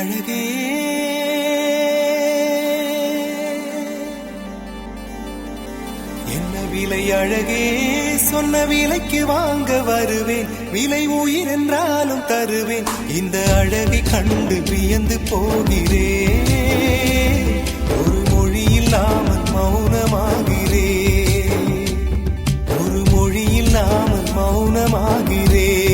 அழகே என்ன விலை அழகே சொன்ன விலைக்கு வாங்க வருவேன் விலை உயிர் என்றாலும் தருவேன் இந்த அழகை கண்டு வியந்து போகிறேன் ஒரு மொழி இல்லாமல் மௌனமாகிறேன் ஒரு மொழி இல்லாமல் மௌனமாகிறேன்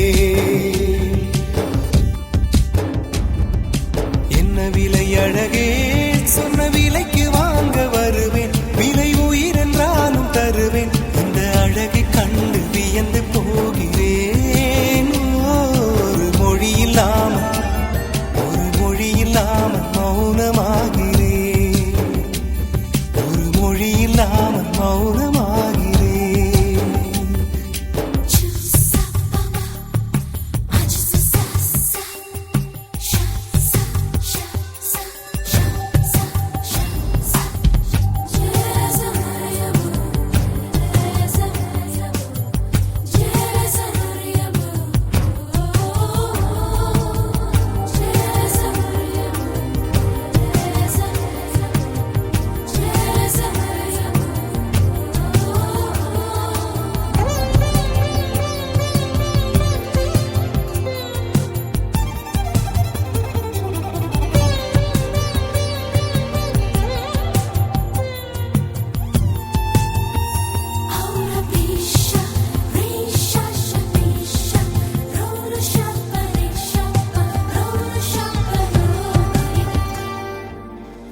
என்ன விலை அழகே சொன்ன விலைக்கு வாங்க வருவேன் விலை உயிர் என்றாலும் தருவேன் இந்த அழகை கண்டு வியந்து போகிறேன் ஒரு மொழி இல்லாமல் மௌனமாகிறேன் ஒரு மொழி இல்லாமல் மௌனமாகிறேன்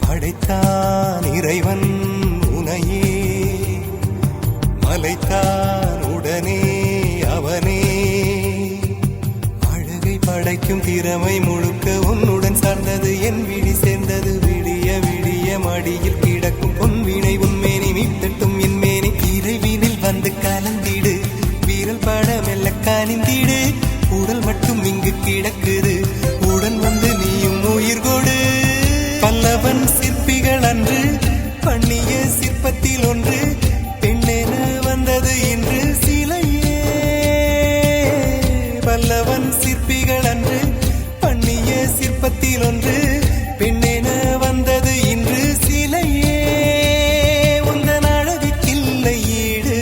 படைத்தான் இறைவன் உனையே மலைத்தான் உடனே அவனே அழகை படைக்கும் திறமை முழுக்க உன்னுடன் சார்ந்தது என் விழி சேர்ந்தது விடிய விடிய மடியில் கிடக்கும் பொன்வினை உன்மேனி மீட்டட்டும் என் மேனி இறைவினில் வந்து கலந்திடு வீரல் பட மெல்ல கனிந்திடு உடல் மட்டும் இங்கு கிடக்குது உடன் வந்து நீயும் உயிர் கொடு பல்லவன் சிற்பிகள் அன்று பண்ணிய சிற்பத்தில் ஒன்று பெண்ணென வந்தது இன்று சிலையே பல்லவன் சிற்பிகள் அன்று பண்ணிய சிற்பத்தில் ஒன்று பெண்ணென வந்தது இன்று சிலையே உந்தன் அழகுக்கில்லை ஈடு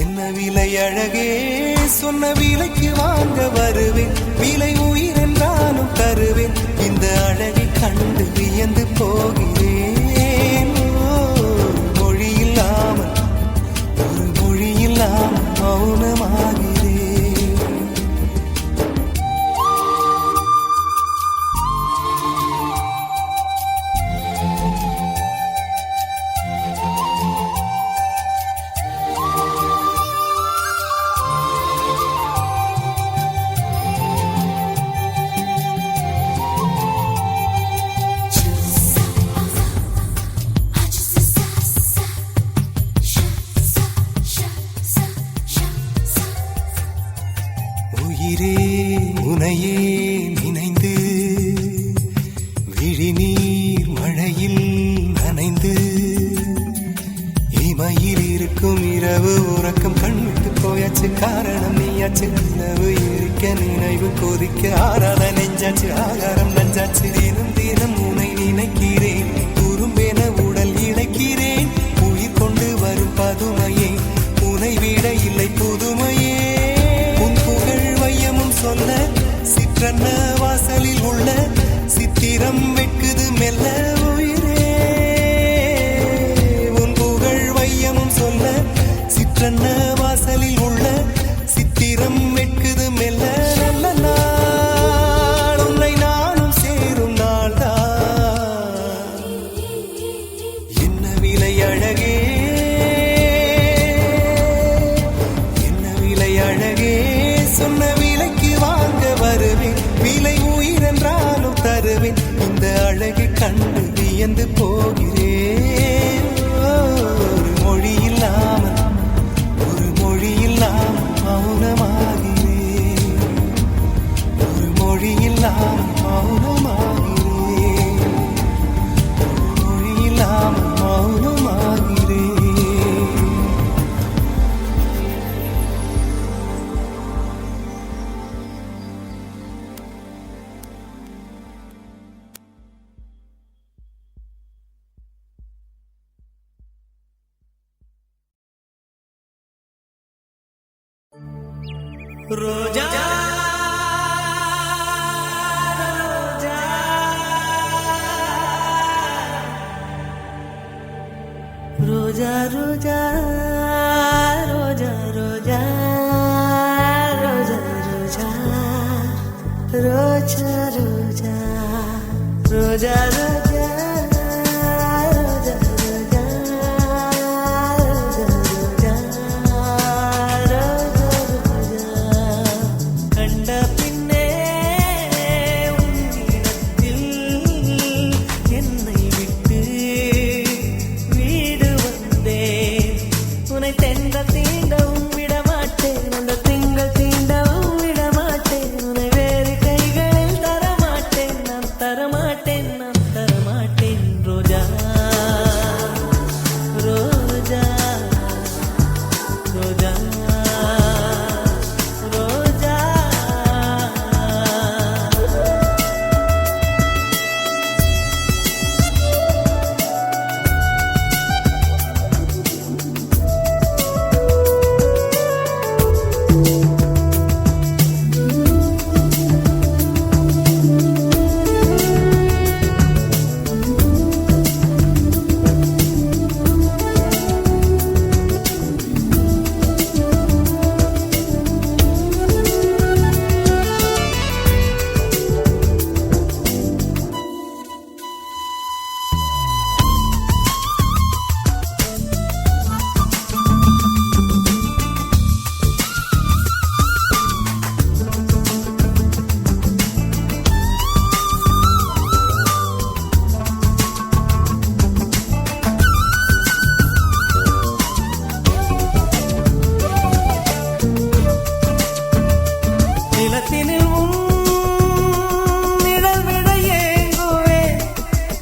என்ன விலை அழகே சொன்ன விலைக்கு வாங்க வருவேன் விலை உயிர் என்றாலும் தருவேன் இந்த அழகை கண்டு வியந்து போகிறேன் மொழி இல்லாமல் மௌனமாகிறேன் உயிரே உனையே நினைந்து விழிநீர் மழையில் நனைந்து இமையில் இருக்கும் இரவு உறக்கம் கண்விட்டு போயாச்சு காரணம் நீயாச்சு நிலவு எரிக்க நினைவு கொதிக்க ஆறாத நெஞ்சாச்சு ஆகாரம் நஞ்சாச்சு தினம் தினம் உனை நினைக்கிறேன் குறும்பென உடல் இழைக்கிறேன் உயிர் கொண்டு வரும் பதுமையே உனை விட இல்லை புதுமையே சொல்ல சிற்றன்ன வாசலில் உள்ள சித்திரம் வெட்குது மெல்ல உயிரே உன் புகழ் வையமும் சொல்ல சிற்றன்ன வாசலில் உள்ள சித்திரம் வெட்குது மெல்ல நல்ல நாள் உன்னை நானும் சேரும் நாள்தான் என்ன விலை அழகே என்ன விலை அழகே சொன்ன விலை உயிர் என்றாலும் தருவேன் இந்த அழகை கண்டு வியந்து போகிறேன் ஒரு மொழி இல்லாமல் மௌனமாகிறேன் ஒரு மொழி இல்லாமல் மௌனமாகிறேன் ஒரு மொழி இல்லாமல் மௌனமாகிறேன் ரோஜா ரோஜா ரோஜா ரோஜா ரோஜா ரோஜா ரோஜா ரோஜா ரோஜா ரோஜா ரோஜா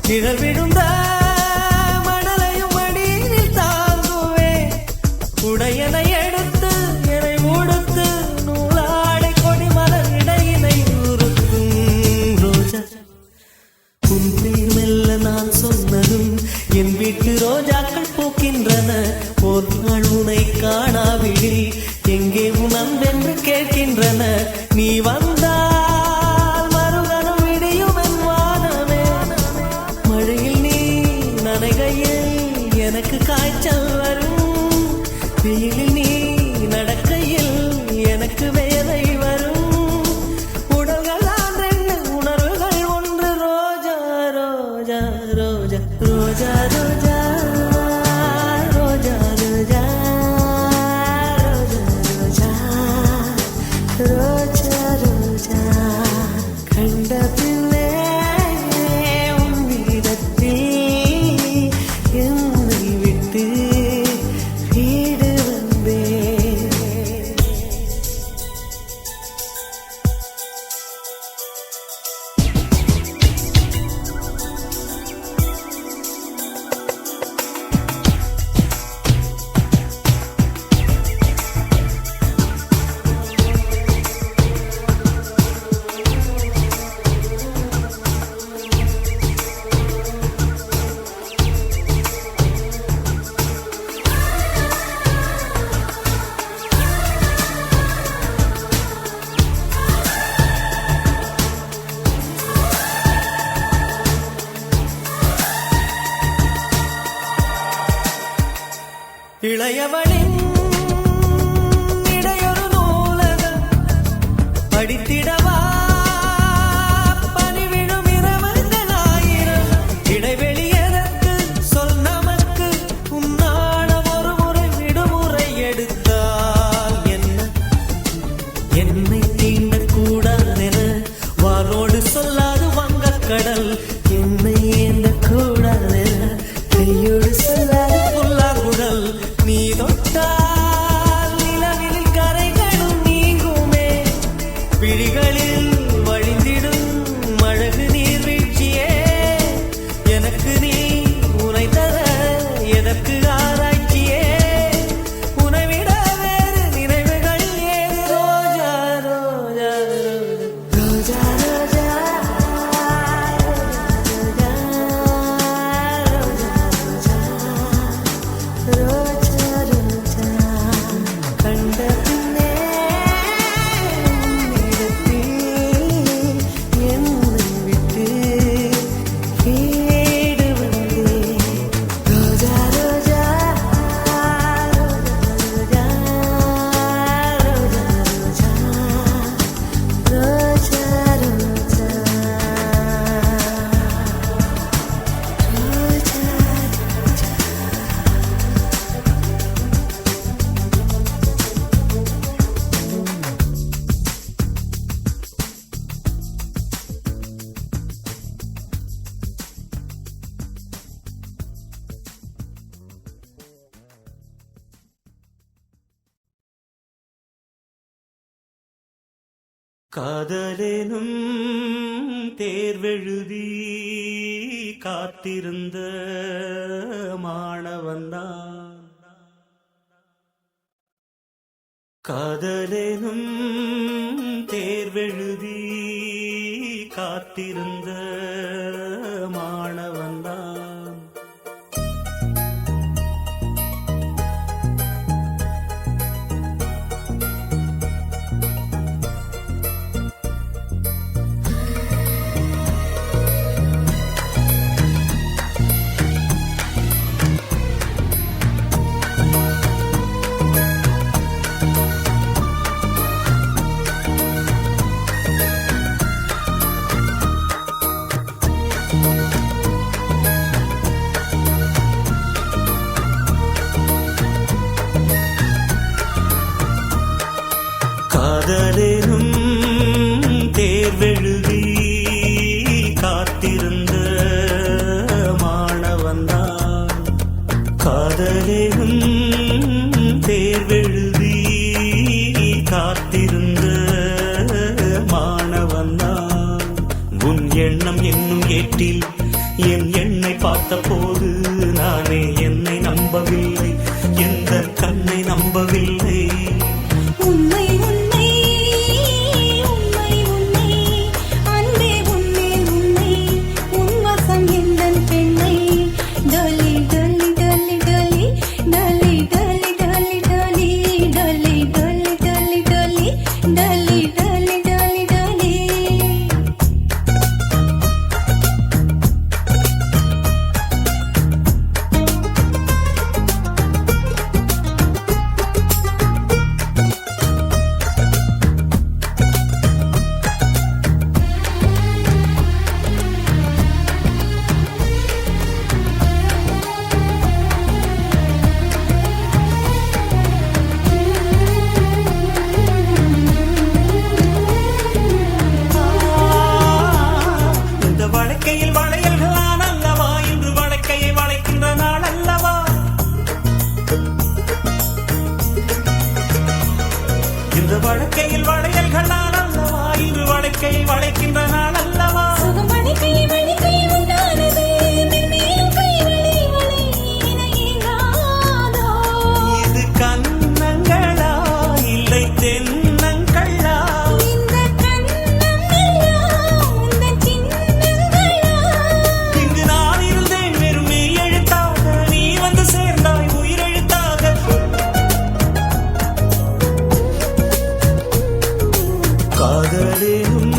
நிழல் விழுந்த மணலையும் மடியில் தாங்குவே உடையனை எடுத்து என்னை மூடுத்து நூலாடை கொடி மலர் இடையினை உறுத்தும் ரோஜா உன் பேர் மெல்ல நான் சொன்னதும் என் வீட்டு ரோஜாக்கள் பூக்கின்றன ஒரு நாள் உனை காணாவிடில் எங்கே உன் அன்பென்று கேட்கின்றன நீ வந்தால் எனக்கு காய்ச்சல் வரும் வெயிலில் நீ நடக்கையில் எனக்கு வேலை வரும் உடல்களான் ரெண்டு உணர்வுகள் ஒன்று ரோஜா ரோஜா ரோஜா ரோஜா ரோஜா ரோஜா ரோஜா ரோஜா ரோஜா ரோஜா கண்ட பிள்ளை இளையவனின் இடையொரு நூலகம் படித்திடவா பணிவிடும் இரவுகள் ஆயிரம் இடைவெளி எதற்கு சொல் நமக்கு உன்னாடம் ஒரு முறை விடுமுறை எடுத்தால் என்ன என்னை தீண்டக்கூடாதென வாரோடு சொல்லாது வங்கக்கடல் என்னை ஏந்த கூடாதென கையோடு சொல்லாது புல்லாங்குழல் நீ தொட்டால் நிலவில் கரைகளும் நீங்குமே விழிகளில் வழிந்திடும் அழகு நீர்வீழ்ச்சியே எனக்கு நீ உனை தர எதற்கு ஆராய்ச்சியே உனை விட வேறு நினைவுகள் ஏது ரோஜா ரோஜா ரோஜா ரோஜா காதலேனும் தேர்வெழுதி காத்திருந்த மாணவன்தான் காதலேனும் தேர்வெழுதி காத்திருந்த மாணவன்தான் காதலேனும் தேர்வெழுதி காத்திருந்த மாணவன்தான் காதலேனும் தேர்வெழுதி காத்திருந்த மாணவன்தான் உன் எண்ணம் என்னும் ஏட்டில் என் எண்ணை பார்த்த போது நானே என்னை நம்பவில்லை எந்த கண்ணை நம்பவில்லை உண்மை உண்மை உண்மை உண்மை அன்பே உண்மை உண்மை உன் வசம் எந்தன் பெண்ணை டொலி டொலி டொலி டொலி டொலி டொலி டொலி டொலி டொலி டொலி டொலி டொலி டொலி டொலி டொலி டொலி இந்த வழக்கையில் வளையல்களான் அல்லவா இன்று வழக்கையை வளைக்கின்ற நாள் அல்லவா இந்த வழக்கையில் வளையல்களான் அல்லவா இன்று வழக்கையை வளைக்கின்ற நாள் அல்லவா சுகமணி கை மணி கை உண்டானது மென்மேலும் கை வளை வளை என ஏங்காதோ இது கண்ணங்களா இல்லை தென்னங்களா இந்த கண்ணம் எல்லாம் உந்தன் சின்னங்களா இங்கு நான் இருந்தேன் வெறும் மெய் எழுத்தாக நீ வந்து சேர்ந்தாய் உயிரெழுத்தாக காதலேனும்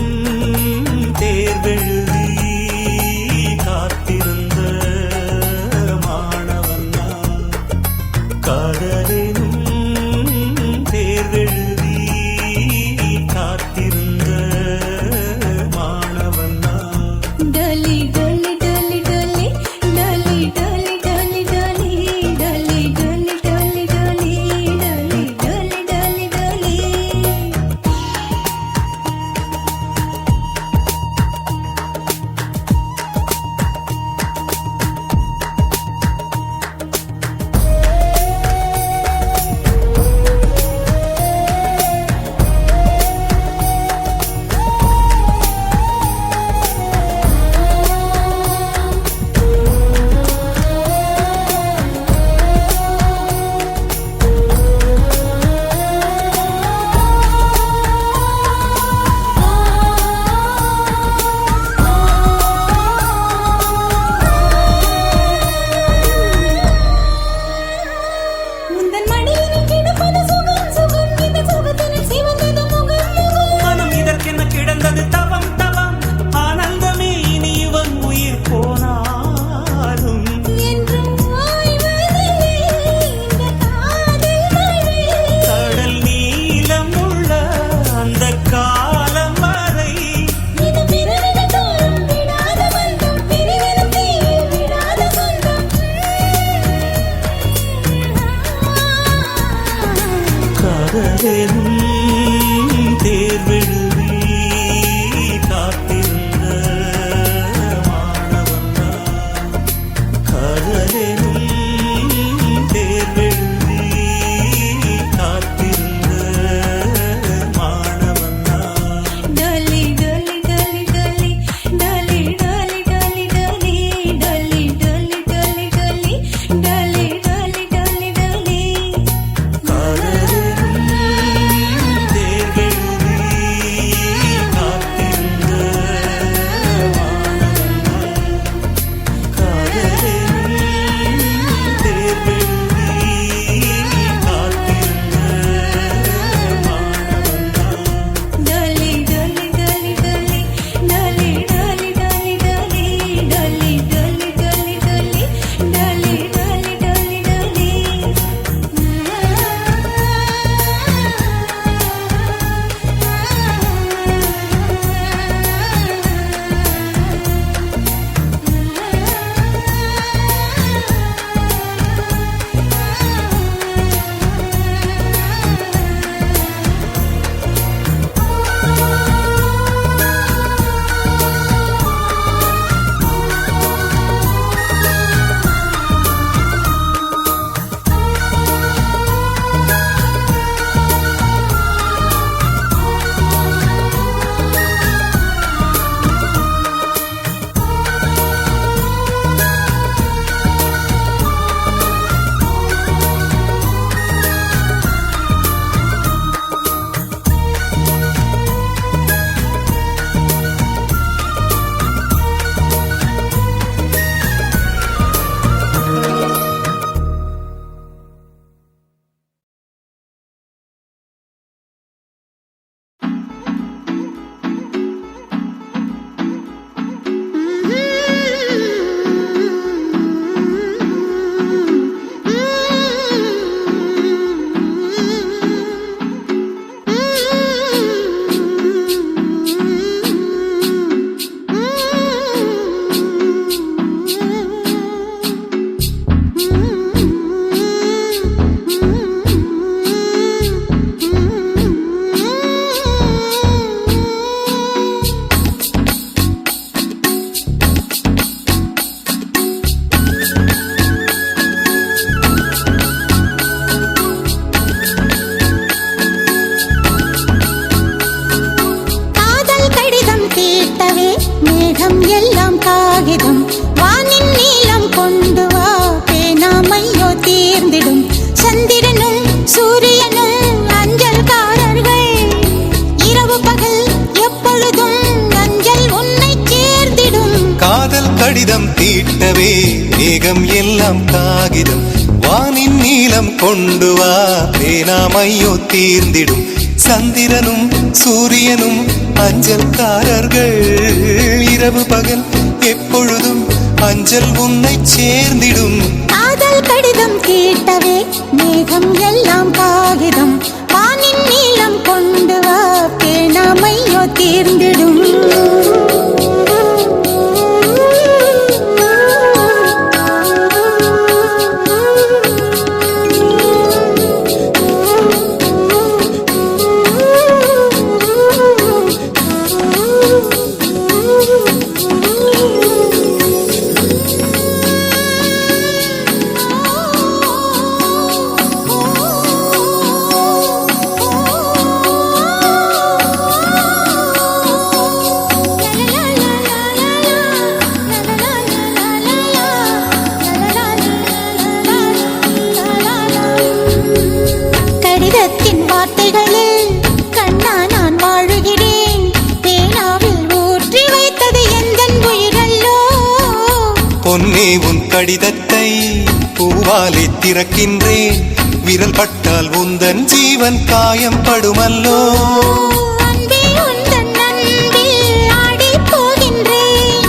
மேகம் எல்லாம் காகிதம் வானின் நீளம் கொண்டு வா பேனாமையோ தீர்ந்திடும் சந்திரனும் சூரியனும் அஞ்சல்காரர்கள் இரவு பகல் எப்பொழுதும் அஞ்சல் உன்னை சேர்ந்திடும் காதல் கடிதம் தீட்டவே மேகம் எல்லாம் காகிதம் வானின் நீளம் கொண்டு வா பேனாமையோ தீர்ந்திடும் சந்திரனும் சூரியனும் அஞ்சல்காரர்கள் இரவு பகல் எப்பொழுதும் அஞ்சல் உன்னை சேர்ந்திடும் காதல் கடிதம் தீட்டவே மேகம் எல்லாம் காகிதம் வானின் நீளம் கொண்டு வா பேனாமையோ தீர்ந்திடும் கடிதத்தின் வார்த்தைகளில் கண்ணா நான் வாழுகிறேன் பேனாவில் ஊற்றி வைத்தது எந்தன் உயிரல்லோ பொன்னே உன் கடிதத்தை பூவாலே திறக்கின்றேன் விரல் பட்டால் உந்தன் ஜீவன் காயம் படுமல்லோ அன்பே உந்தன் அன்பில் ஆடிப் போகின்றேன்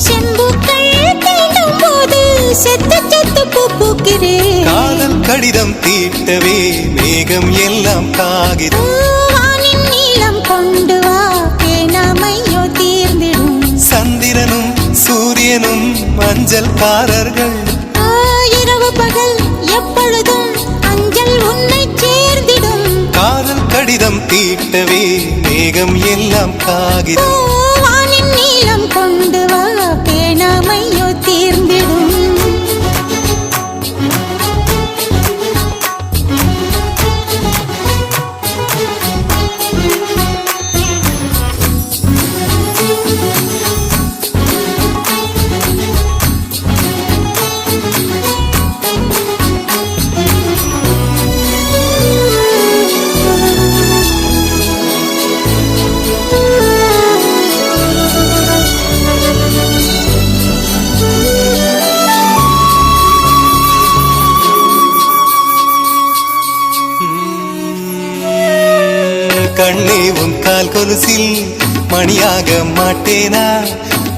செம்புக்கள் தீண்டும் போது செத்து செத்து பூ பூக்கிறேன் காதல் கடிதம் தீட்டவே மேகம் எல்லாம் காகிதம் வானின் நீளம் கொண்டு வா பேனாமையோ தீர்ந்திடும் சந்திரனும் சூரியனும் மஞ்சள்காரர்கள் இரவு பகல் எப்பொழுதும் அஞ்சல் உன்னை சேர்ந்திடும் காதல் கடிதம் தீட்டவே மேகம் எல்லாம் காகிதம் வானின் நீளம் கொண்டு வா பேனாமையோ தீர்ந்திடும் கண்ணே உன் கால் கொலுசில் மணியாக மாட்டேனா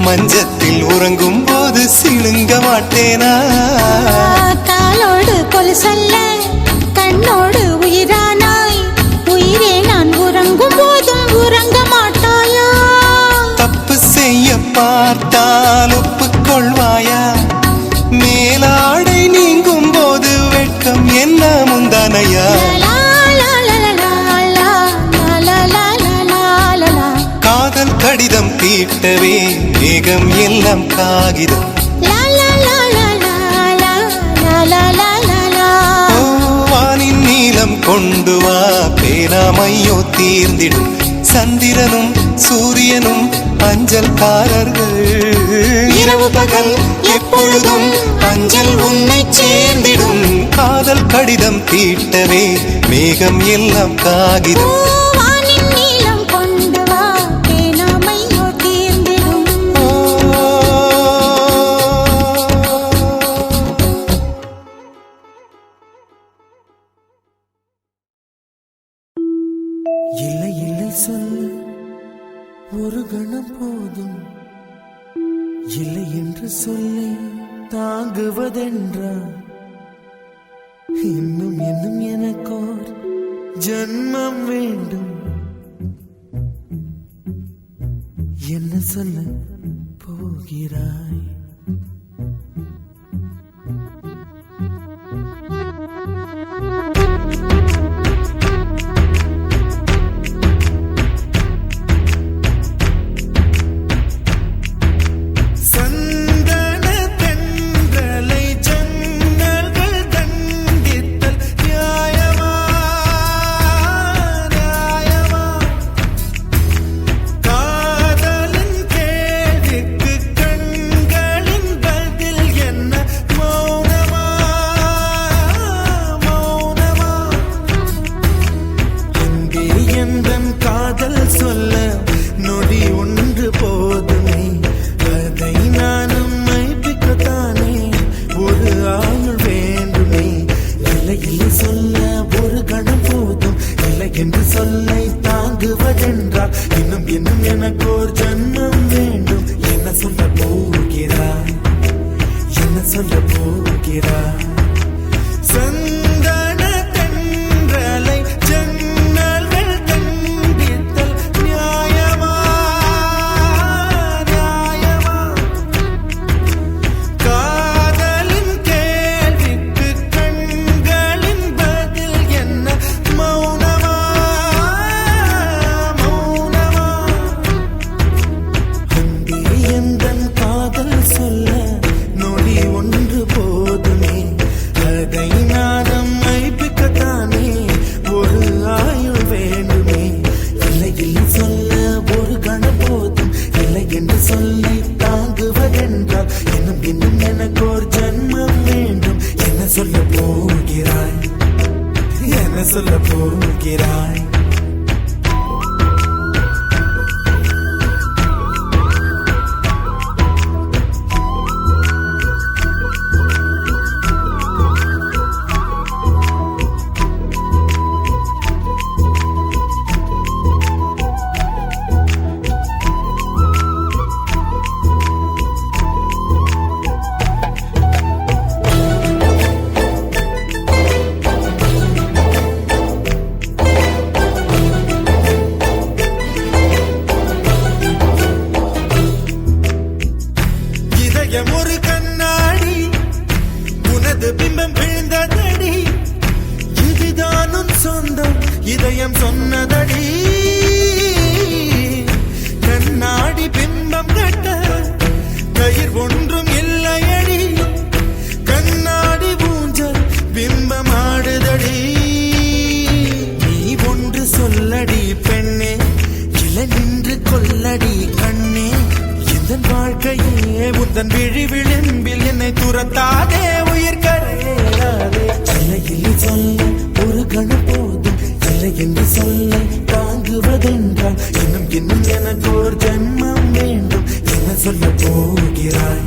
மஞ்சத்தில் உறங்கும் போது சிணுங்க மாட்டேனா காலோடு கொலுசல்ல கண்ணோடு உயிரானாய் உயிரே நான் உறங்கும் போதும் உறங்க மாட்டாயா தப்பு செய்ய பார்த்தால் ஒப்புக்கொள்வாயா மேலாடை நீங்கும் போது வெட்கம் என்ன முந்தானையா காதல் கடிதம் தீட்டவே மேகம் எல்லாம் காகிதம் வானின் நீளம் கொண்டு வா பேனாமையோ தீர்ந்திடும் சந்திரனும் சூரியனும் அஞ்சல்காரர்கள் இரவு பகல் எப்பொழுதும் அஞ்சல் உன்னை சேர்ந்திடும் காதல் கடிதம் தீட்டவே மேகம் எல்லாம் காகிதம் வானின் நீளம் கொண்டு வா பேனாமையோ தீர்ந்திடும் இல்லை இல்லை சொல்ல ஒரு கணம் போதும் இல்லை என்று சொல்லை தாங்குவதென்றா இன்னும் இன்னும் எனக்கோர் ஜன்மம் வேண்டும் என்ன சொல்ல போகிறாய் காதலின் கேள்விக்கு சொல்லை தாங்குவதென்றால் இன்னும் இன்னும் எனக்கோர் ஜன்மம் வேண்டும். என்ன சொல்ல போகிறாய், என்ன சொல்ல போகிறாய்? ஒரு கண்ணாடி உனது பிம்பம் விழுந்ததடி, இதுதானும் சொந்தம் இதயம் சொன்னதடி. கண்ணாடி பிம்பம் கட்ட கயிர் ஒன்றும் இல்லையடி, கண்ணாடி ஊஞ்சல் பிம்பம் ஆடுதடி. நீ ஒன்று சொல்லடி பெண்ணே, இலை நின்று கொல்லடி கண்ணே. என் வாழ்க்கையே உந்தன் விழி விளிம்பில் என்னை துரத்தாதே, உயிர் கரையேறாதே. இல்லையில் சொல்ல ஒரு கணம் போதும், இல்லை என்று சொல்ல தாங்குவதென்றால் இன்னும் இன்னும் எனக்கு ஒரு ஜன்மம் வேண்டும். என்ன சொல்ல போகிறாய்,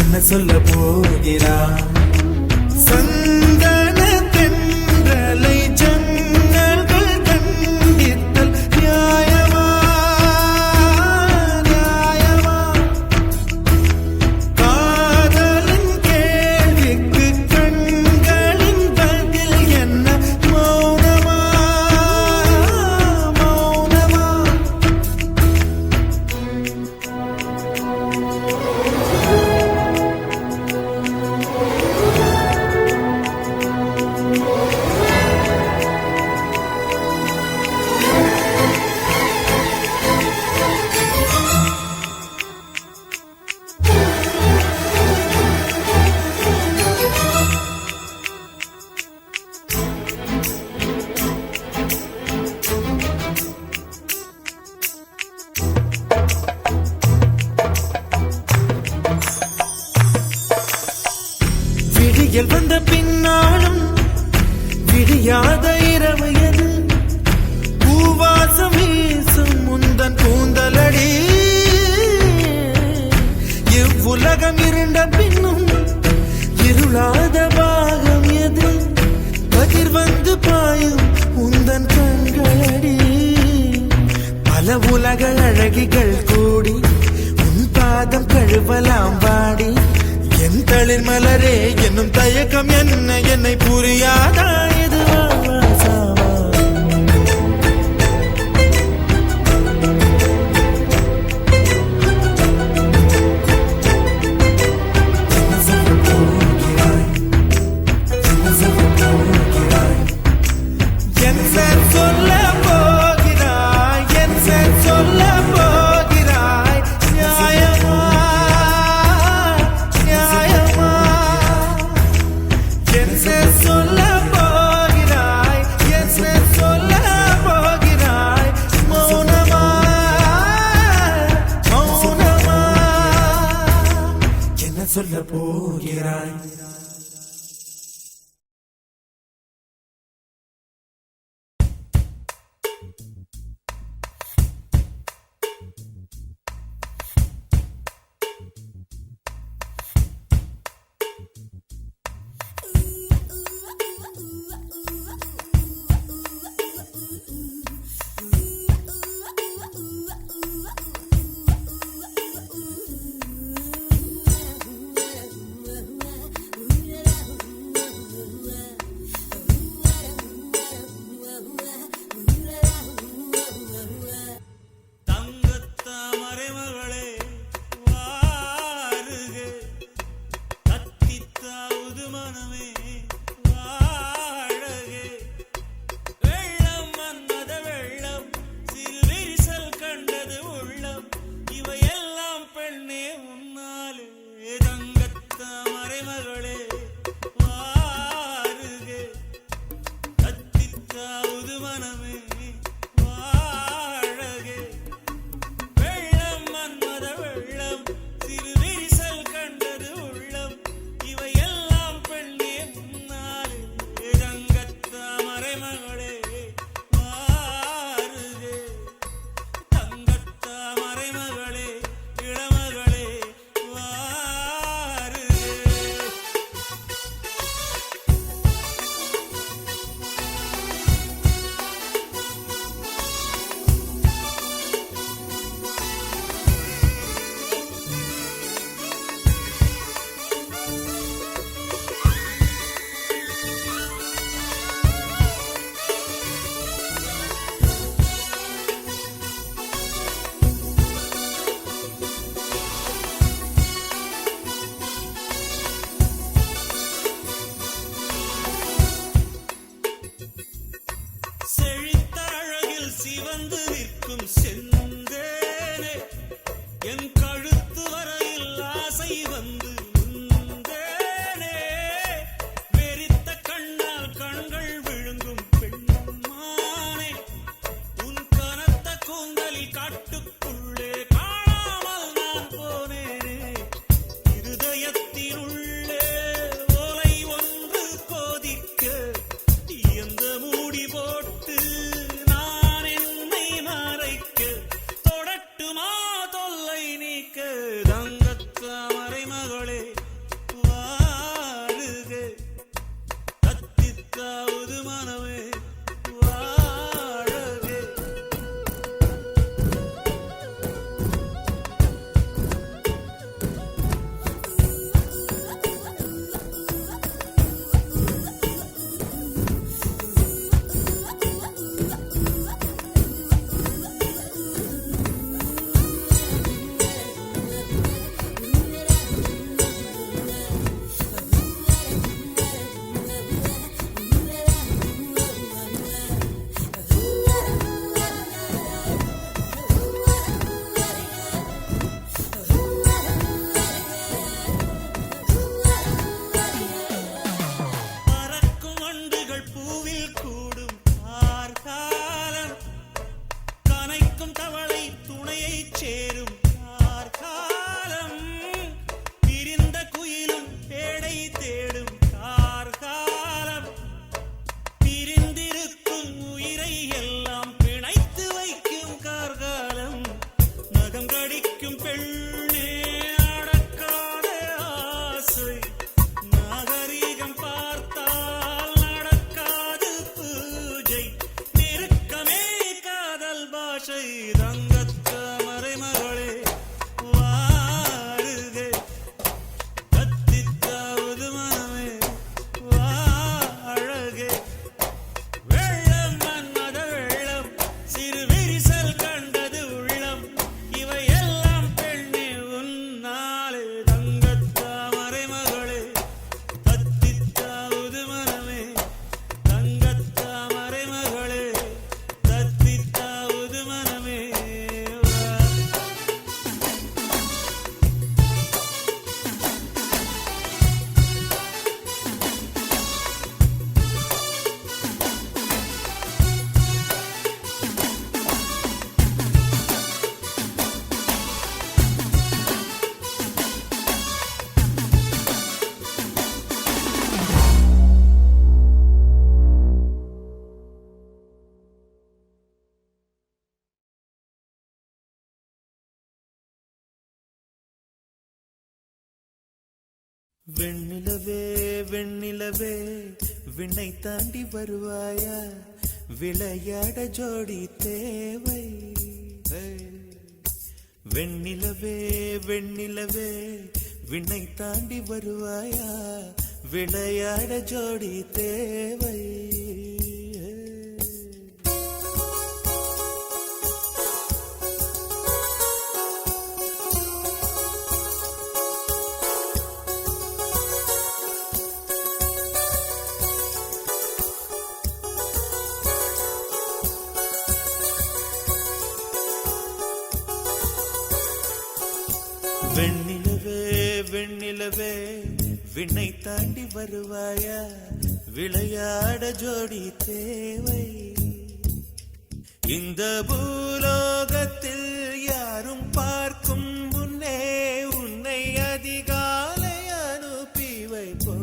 என்ன சொல்ல போகிறாய்? சந்தன தென்றலை ஜன்னல்கள் கண்டித்தல் நியாயமா, நியாயமா? காதலின் கேள்விக்கு கண்களின் பதில் என்ன மௌனமா, மௌனமா? விடியல் வந்த பின்னாலும் விடியாத இரவு எது, பூவாசம் வீசும் முந்தன் கூந்தலடி. இவ்வுலகம் இருண்ட பின்னும் இருளாத பாகம் எது, கதிர் வந்து பாயும் உந்தன் கண்களடி. பல உலக அழகிகள் கூடி உன் பாதம் கழுவலாம் வாடி. என் தளிர் மலரே என்னும் தயக்கம் என்ன, என்னை புரியாதா இது வாசாவா? என்ன சொல்ல போகிறாய், என்ன சொல்ல போகிறாய்? என் சார் சொல்ல போகிறாய், என் சார் சொல்ல போகிறாய். நியாயமா, நியாயமா? என் சார் சொல்ல போகிறாய், என் சார் சொல்ல போகிறாய். மௌனமா, மௌனமா? என்ன சொல்ல போகிறாய்? பெண்ணே அடக்காத ஆசை நாகரீகம் பார்த்தால் நடக்காது பூஜை நெருக்கமே காதல் பாஷை தங்கத்த மறைமகளே வாருகே கத்தித்தாவது மனமே வா அழகே வெள்ளம் மன்மத வெள்ளம் சிறு விரிசல் கண்டது உள்ளம் இவையெல்லாம் பெண்ணே உன்னாலே தங்கத்தாமரை மகளே தத்தித்தாவது மனமே தங்கத்தாமரை மகளே தத்தித்தாவது மனமே வா வெண்ணிலவே வெண்ணிலவே விண்ணை தாண்டி வருவாயா விளையாட ஜோடி தேவை வெண்ணிலவே வெண்ணிலவே விண்ணை தாண்டி வருவாயா விளையாட ஜோடி தேவை வெண்ணிலவே வெண்ணிலவே விண்ணை தாண்டி வருவாயா விளையாட ஜோடி தேவை இந்த பூலோகத்தில் யாரும் பார்க்கும் முன்னே உன்னை அதிகாலை அனுப்பி வைப்போ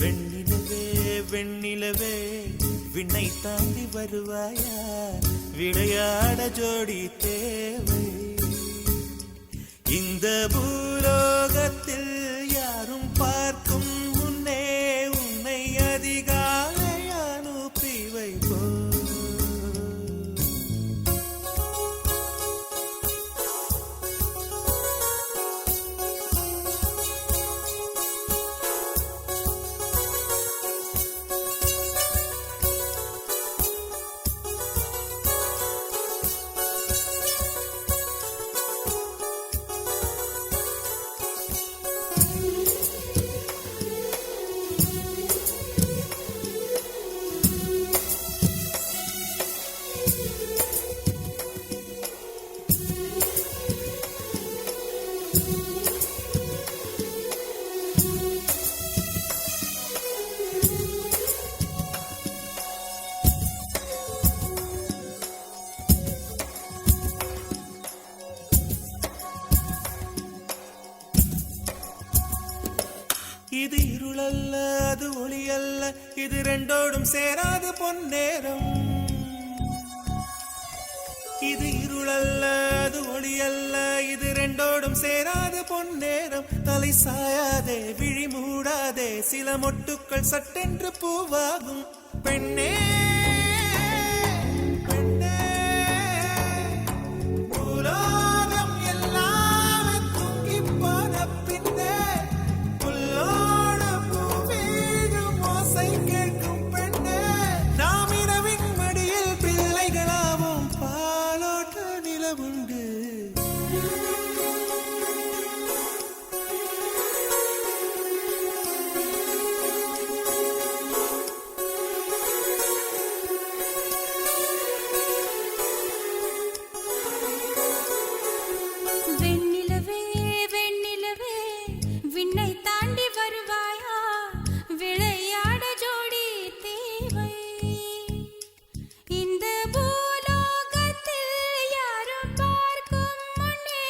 வெண்ணிலவே வெண்ணிலவே விண்ணை தாண்டி வருவாயா விளையாட ஜோடி தேவை இந்த பூலோகத்தில் யாரும் பார்க்கும் முன்னே உன்னை அதிகாலை அனுப்பி வைப்போ இது இருளல்ல அது ஒளியல்ல இது ரெண்டோடும் சேராது பொன்னேரம் இது இருளல்ல அது ஒளியல்ல இது ரெண்டோடும் சேராது பொன்னேரம் தலை சாயாதே விழி மூடாதே சில மொட்டுக்கள் சட்டென்று பூவாகும் பெண்ணே பெண்ணே பூலோகம் எல்லாமே தூங்கிப் போன பின்னே புல்லோடு பூவீழும் ஓசை கேட்கும் பெண்ணே நாம் இரவின் மடியில் பிள்ளைகளாவோம் பாலோட்ட நிலவுண்டு வெண்ணிலவே வெண்ணிலவே விண்ணை தாண்டி வருவாயா விளையாட ஜோடி தேவை இந்த பூலோகத்தில் யாரும் பார்க்கும் முன்னே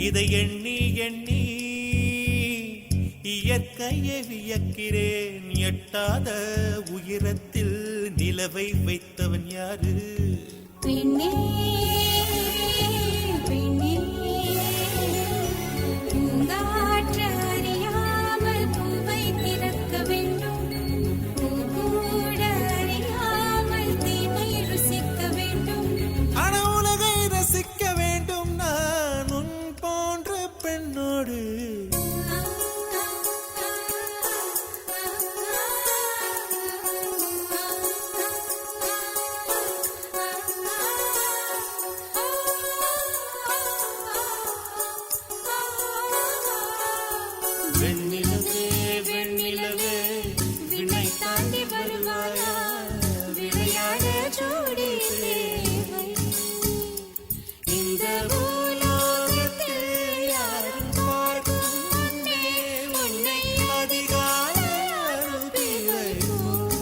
இதை எண்ணி எண்ணி இயற்கையை வியக்கிறேன். எட்டாத உயரத்தில் நிலவை வைத்தவன் யாரு? பெண்ணே பெண்ணே பூங்காற்று அறியாமல் பூவை திறக்க வேண்டும். பூக்கூட அறியாமல் தேனை ருசிக்க வேண்டும். அன உலகை ரசிக்க வேண்டும் நான் உன் போன்ற பெண்ணோடு. வெண்ணிலவே வெண்ணிலவே விண்ணை தாண்டி வருவாயா? விளையாட ஜோடி தேவை. இந்த பூலோகத்தில் யாரும் பார்க்கும் முன்னே உன்னை அதிகாலை அனுப்பி வைப்போம்.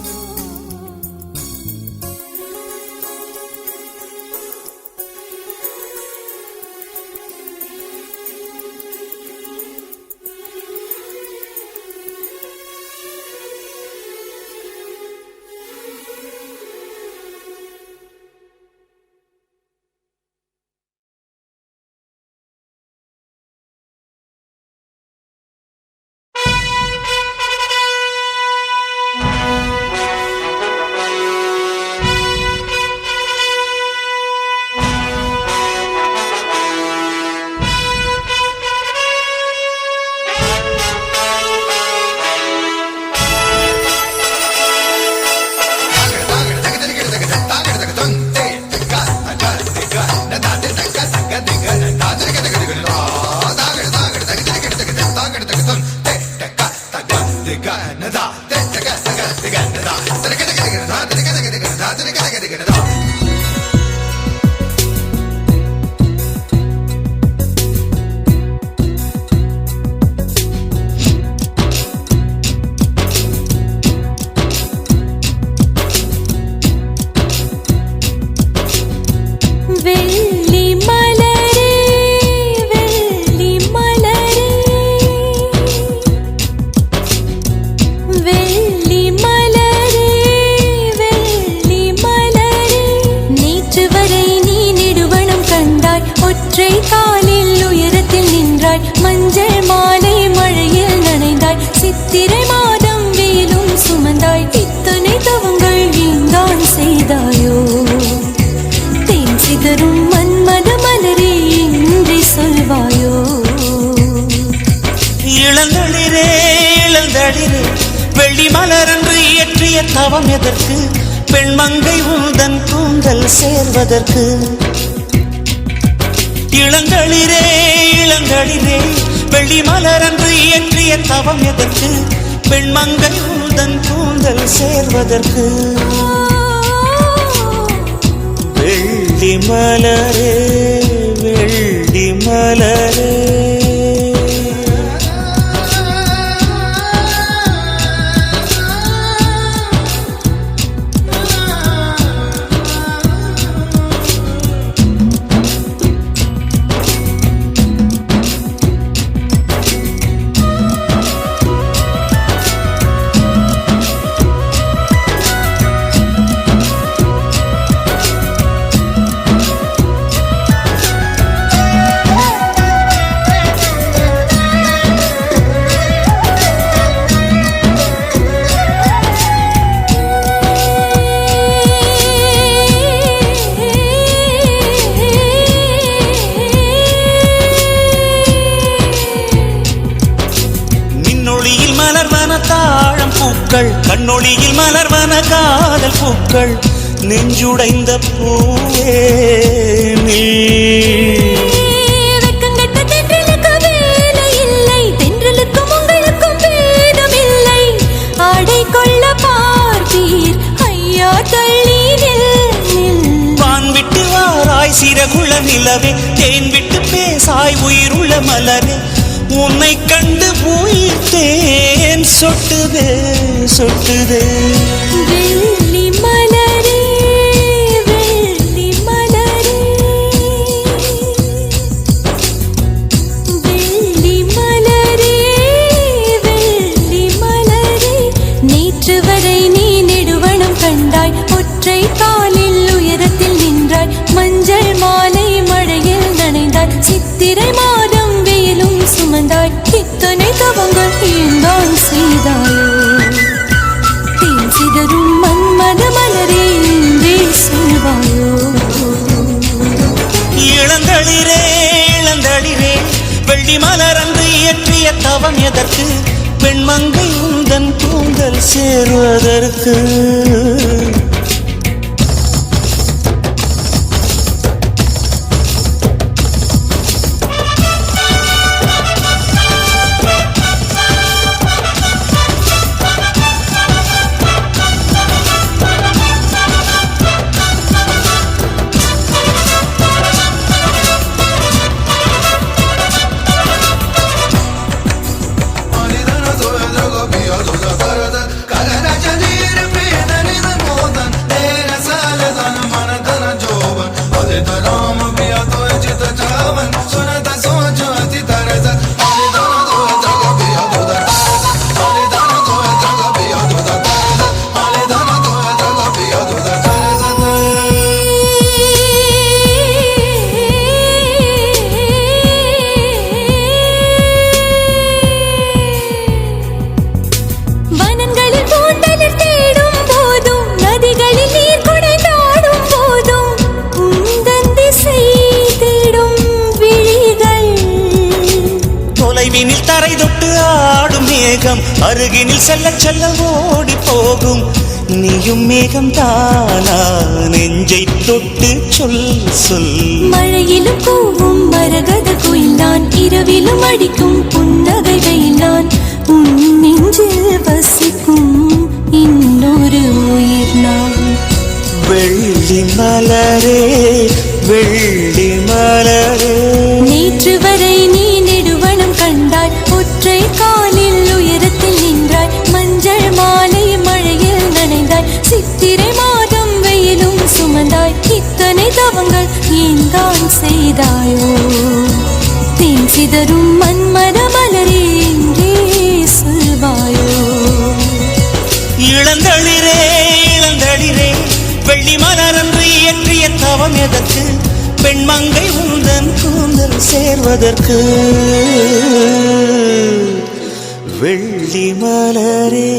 வெள்ளி மலரே வெள்ளி மலரே வெள்ளி மலரே வெள்ளி மலரே நேற்று வரை நீ நெடுவனம் கண்டாய். ஒற்றை காலில் உயரத்தில் நின்றாய். மஞ்சள் மாலை மழையில் நனைந்தாய். சித்திரை மாதம் வெயிலும் சுமந்தாய். இத்தனை தவங்கள் நீந்தான் செய்தாயோ? சிதறும் மன்மத மலரே இன்றி சொல்வாயோ? இளந்தளிரே இளந்தளிரே வெள்ளி மலரன்று இயற்றிய தவம் எதற்கு? பெண்மங்கை உந்தன் கூந்தல் சேர்வதற்கு. இளந்தளிரே இளந்தளிரே வெள்ளி மலரன்று இயற்றிய தவம் எதற்கு? பெண்மங்கை உந்தன் கூந்தல் சேர்வதற்கு. வெள்ளி மலரே வெள்ளி மலரே கண்ணொளியில் மலர்வன காதல் பூக்கள். நெஞ்சுடைந்த பூவே நீ வெக்கங்கட்ட தென்றலுக்கு வேலை இல்லை. தென்றலுக்கும் உங்களுக்கும் பேதம் இல்லை. ஆடை கொள்ள பார்ப்பீர் ஐயா தள்ளி நில். வான் விட்டு வாராய் சிறகுள நிலவே. தேன் விட்டு பேசாய் உயிருள்ள மலரே. உன்னை கண்டு உயிர் தேன் சொட்டுதே சொட்டுதே. வெள்ளி மலரே வெள்ளி மலரே இத்தனை தவங்கள் ஏந்தான் செய்தாயோ தேன் சிதறும் மன்மத மலரே இன்றே சொல்வாயோ இளந்தளிரே இளந்தளிரே வெள்ளி மலரன்று இயற்றிய தவம் எதற்கு பெண்மங்கை உந்தன் கூந்தல் சேருவதற்கு தரை தொட்டு ஆடும் மேகம் அருகினில் செல்ல செல்ல ஓடி போகும் நீயும் மேகம் தானா நெஞ்சை தொட்டு சொல் சொல் மழையிலும் பூவும் மரகத குயில் நான் இரவிலும் அடிக்கும் புன்னகை வெயில் நான் உன் நெஞ்சில் வசிக்கும் இன்னொரு உயிர் நான் வெள்ளி மலரே வெள்ளி மலரே நேற்று வரை நீ நெடுவனம் கண்டாய் ஒற்றை காலில் உயரத்தில் நின்றாய் மஞ்சள் மாலை மழையில் நனைந்தாய் சித்திரை மாதம் வெயிலும் சுமந்தாய் இத்தனை தவங்கள் ஏன் தான் செய்தாயோ தேன் சிதறும் மன்மத மலரே என்றே சொல்வாயோ இளந்தளிரே இளந்தளிரே வெள்ளி மலரன்று இயற்றிய தவம் எதற்கு பெண்மங்கை உந்தன் கூந்தல் சேர்வதற்கு வெள்ளி மலரே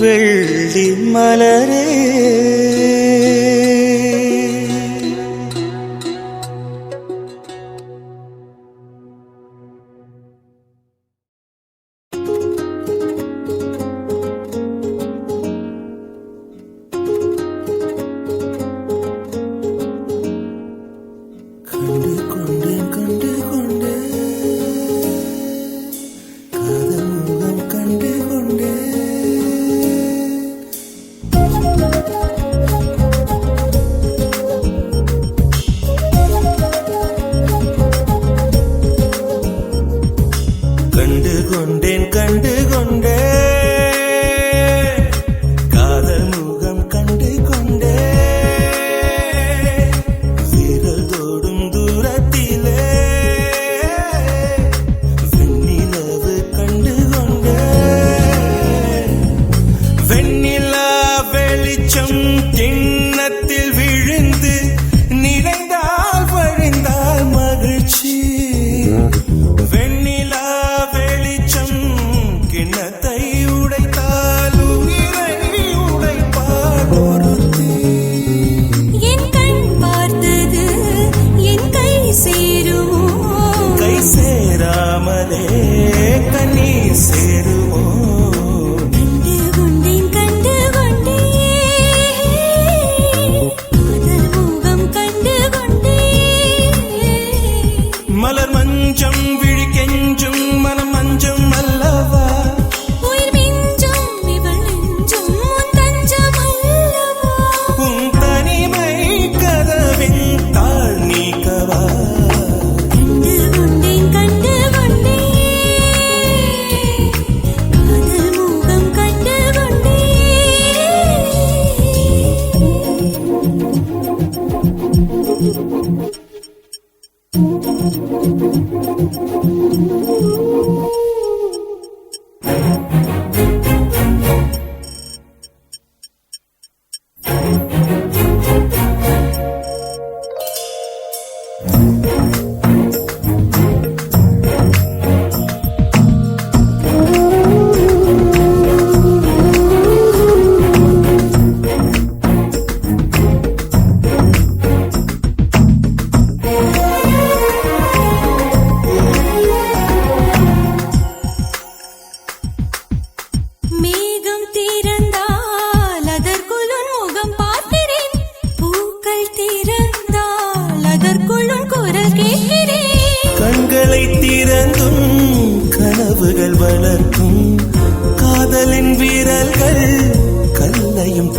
வெள்ளி மலரே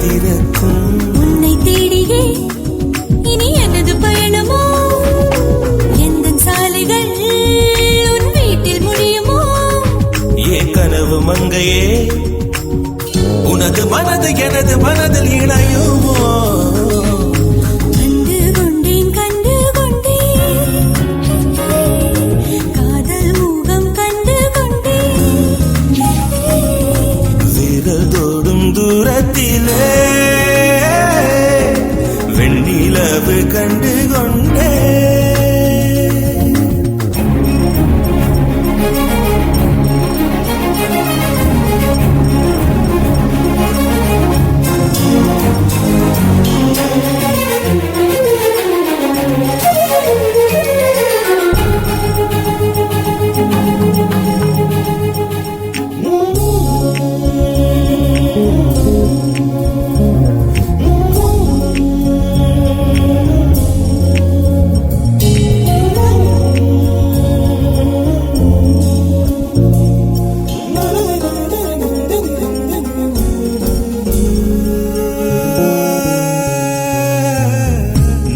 திறக்கும். உன்னை தேடியே இனி எனது பயணமோ, எந்த சாலைகள் உன் வீட்டில் முடியுமோ? ஏன் கனவு மங்கையே உனது மனது எனது மனதில் இணையுமோ? கண்டு கொண்டேன் கண்டு கொண்டேன், காதல் முகம் கண்டு கொண்டேன். விரல் தொடும் தூரத்திலே வெண்ணிலவு கண்டு கொண்டே.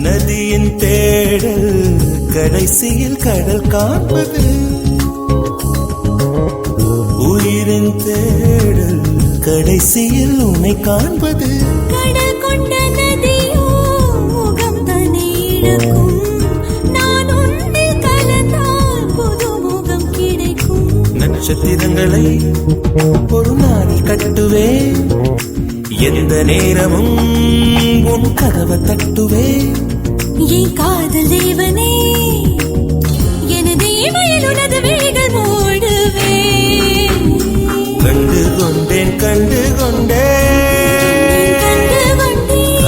நதியின் தேடல் கடைசியில் கடல் காண்பது, உயிரின் தேடல் கடைசியில் உன்னை காண்பது. கடல் கொண்ட நதியோ முகம் தன்னை இழக்கும், நான் உன்னில் கலந்தால் புது முகம் கிடைக்கும். நட்சத்திரங்களை ஒரு நாளில் கட்டுவேன், எந்த நேரமும் உன் கதவை தட்டுவேன். என் காதல் தேவனே, எனது இமையில் உனது விழிகள் மூடுவே. கண்டு கொண்டேன் கண்டு கொண்டேன், கண்டு கொண்டேன்,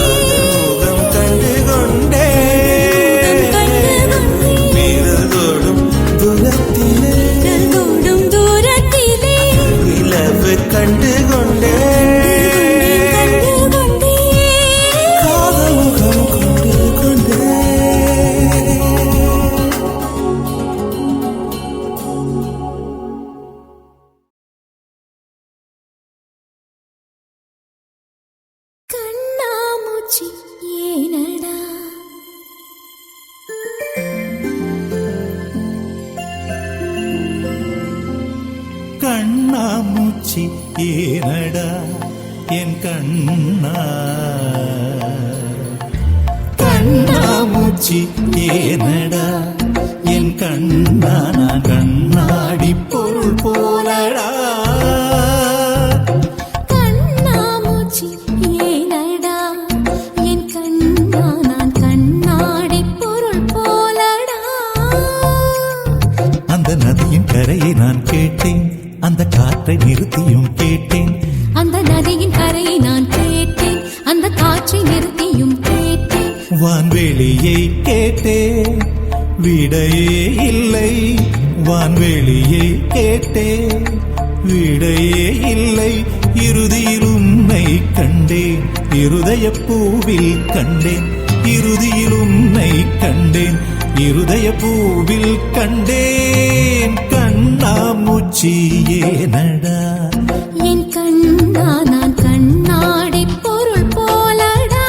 முகம் கண்டு கொண்டேன். கண்டு கொண்டேன், விரல் தொடும் தூரத்திலே விரல் தொடும் தூரத்திலே நிலவு கண்டு கொண்டேன். கண்டு கொண்டேன். காதல் முகம் கொண்டு கொண்டேன். கண்ணாமூச்சி ஏனடா, கண்ணாமூச்சி ஏனடா என் கண்ணா, கண்ணாமூச்சி ஏனடா என் கண்ணா, நான் கண்ணாடி பொருள் போலடா. கண்ணாமூச்சி ஏனடா என் கண்ணா, நான் கண்ணாடி பொருள் போலடா. அந்த நதியின் கரையை நான் கேட்டேன், அந்த காற்றை நிறுத்தியும் கேட்டேன். அந்த நதியின் கரையை நான் கேட்டேன், அந்த காற்றை நிறுத்தியும் கேட்டேன். வான்வெளியை கேட்டேன், விடையே இல்லை. வான்வெளியை கேட்டேன், விடையே இல்லை. இறுதியில் உன்னை கண்டேன், இருதய பூவில் கண்டேன். இறுதியில் உன்னை கண்டேன், இருதய பூவில் கண்டேன். கண்ணாமூச்சி ஏனடா, என் கண்ணா, நான் கண்ணாடி பொருள் போலடா.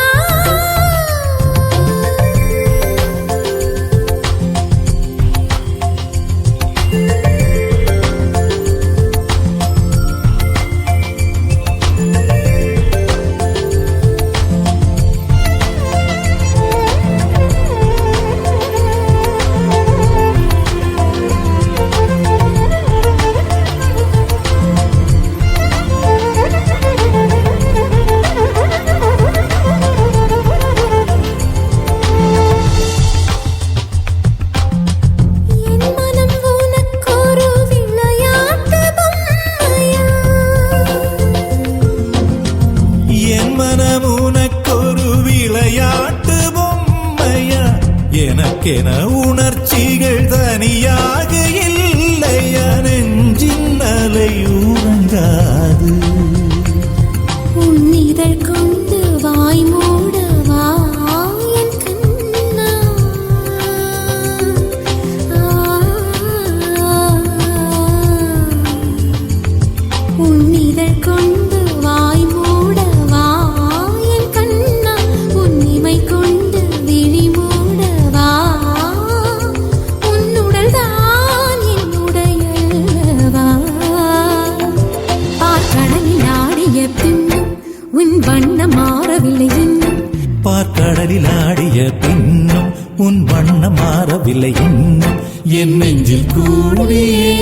பின்னும் உன் வண்ணம் மாறவில்லை இன்னும் என் நெஞ்சில் கூடியே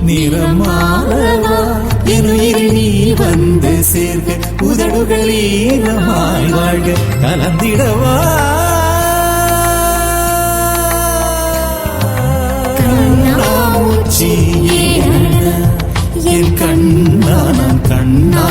நிறம் மாறவா என் உயிரில் நீ வந்து சேர்க உதடுகள் ஈரமாய் வாழ்க கலந்திடவா கண்ணாமூச்சி ஏனடா என் கண்ணா நான் கண்ணா